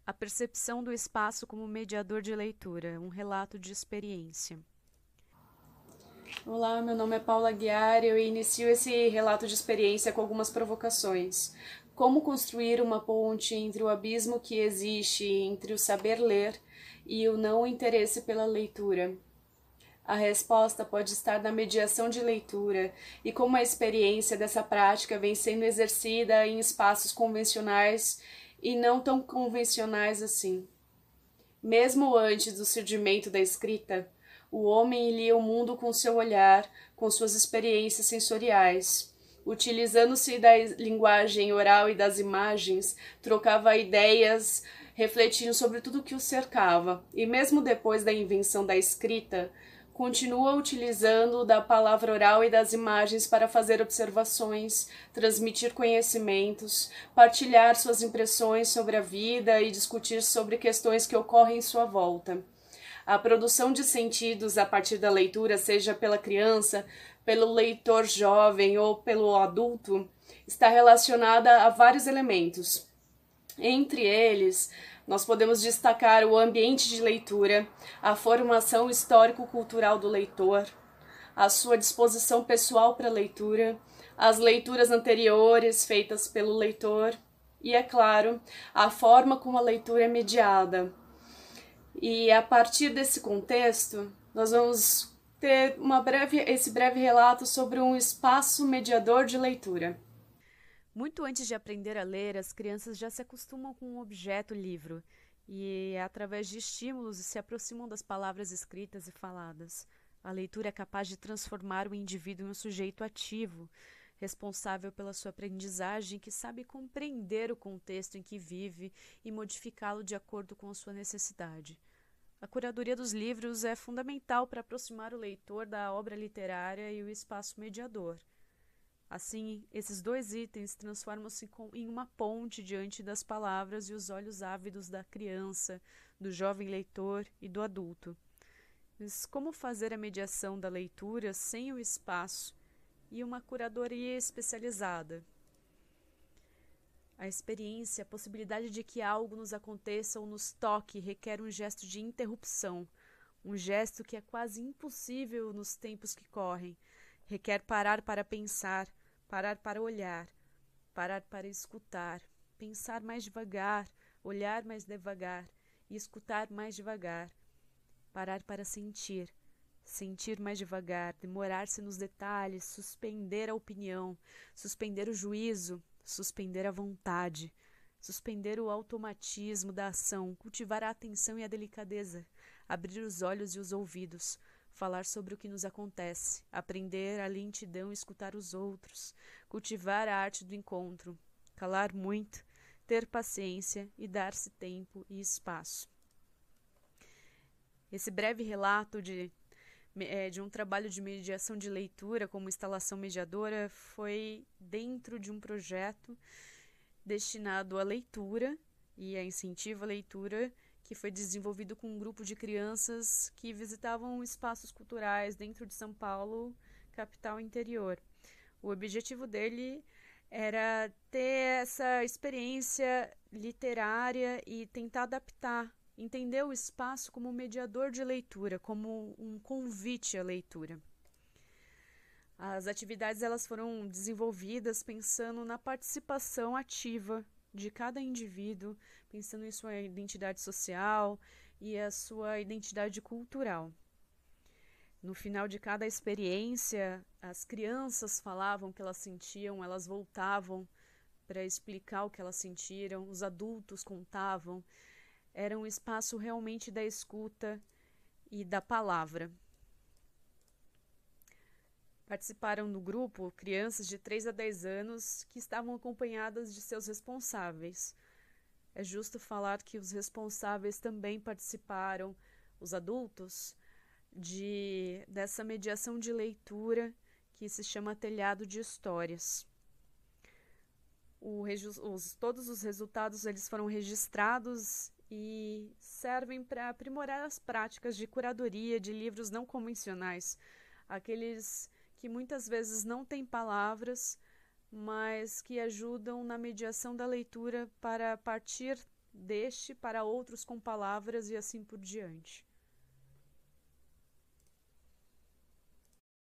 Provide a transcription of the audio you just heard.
A percepção do espaço como mediador de leitura, um relato de experiência. Olá, meu nome é Paula Aguiar e eu inicio esse relato de experiência com algumas provocações. Como construir uma ponte entre o abismo que existe entre o saber ler e o não interesse pela leitura? A resposta pode estar na mediação de leitura e como a experiência dessa prática vem sendo exercida em espaços convencionais e não tão convencionais assim. Mesmo antes do surgimento da escrita, o homem lia o mundo com seu olhar, com suas experiências sensoriais. Utilizando-se da linguagem oral e das imagens, trocava ideias, refletindo sobre tudo o que o cercava. E mesmo depois da invenção da escrita, continua utilizando da palavra oral e das imagens para fazer observações, transmitir conhecimentos, partilhar suas impressões sobre a vida e discutir sobre questões que ocorrem em sua volta. A produção de sentidos a partir da leitura, seja pela criança, pelo leitor jovem ou pelo adulto, está relacionada a vários elementos. Entre eles, nós podemos destacar o ambiente de leitura, a formação histórico-cultural do leitor, a sua disposição pessoal para a leitura, as leituras anteriores feitas pelo leitor e, é claro, a forma como a leitura é mediada. E a partir desse contexto, nós vamos ter esse breve relato sobre um espaço mediador de leitura. Muito antes de aprender a ler, as crianças já se acostumam com o objeto livro e, através de estímulos, se aproximam das palavras escritas e faladas. A leitura é capaz de transformar o indivíduo em um sujeito ativo, responsável pela sua aprendizagem, que sabe compreender o contexto em que vive e modificá-lo de acordo com a sua necessidade. A curadoria dos livros é fundamental para aproximar o leitor da obra literária e o espaço mediador. Assim, esses dois itens transformam-se em uma ponte diante das palavras e os olhos ávidos da criança, do jovem leitor e do adulto. Mas como fazer a mediação da leitura sem o espaço e uma curadoria especializada? A experiência, a possibilidade de que algo nos aconteça ou nos toque requer um gesto de interrupção, um gesto que é quase impossível nos tempos que correm. Requer parar para pensar, parar para olhar, parar para escutar, pensar mais devagar, olhar mais devagar e escutar mais devagar. Parar para sentir, sentir mais devagar, demorar-se nos detalhes, suspender a opinião, suspender o juízo, suspender a vontade, suspender o automatismo da ação, cultivar a atenção e a delicadeza, abrir os olhos e os ouvidos, falar sobre o que nos acontece, aprender a lentidão e escutar os outros, cultivar a arte do encontro, calar muito, ter paciência e dar-se tempo e espaço. Esse breve relato de um trabalho de mediação de leitura como instalação mediadora foi dentro de um projeto destinado à leitura e a incentivo à leitura que foi desenvolvido com um grupo de crianças que visitavam espaços culturais dentro de São Paulo, capital interior. O objetivo dele era ter essa experiência literária e tentar adaptar, entender o espaço como um mediador de leitura, como um convite à leitura. As atividades elas foram desenvolvidas pensando na participação ativa de cada indivíduo, pensando em sua identidade social e a sua identidade cultural. No final de cada experiência, as crianças falavam o que elas sentiam, elas voltavam para explicar o que elas sentiram, os adultos contavam. Era um espaço realmente da escuta e da palavra. Participaram do grupo crianças de 3 a 10 anos que estavam acompanhadas de seus responsáveis. É justo falar que os responsáveis também participaram, os adultos, dessa mediação de leitura que se chama Telhado de Histórias. Todos os resultados eles foram registrados e servem para aprimorar as práticas de curadoria de livros não convencionais, aqueles que muitas vezes não têm palavras, mas que ajudam na mediação da leitura para partir deste para outros com palavras e assim por diante.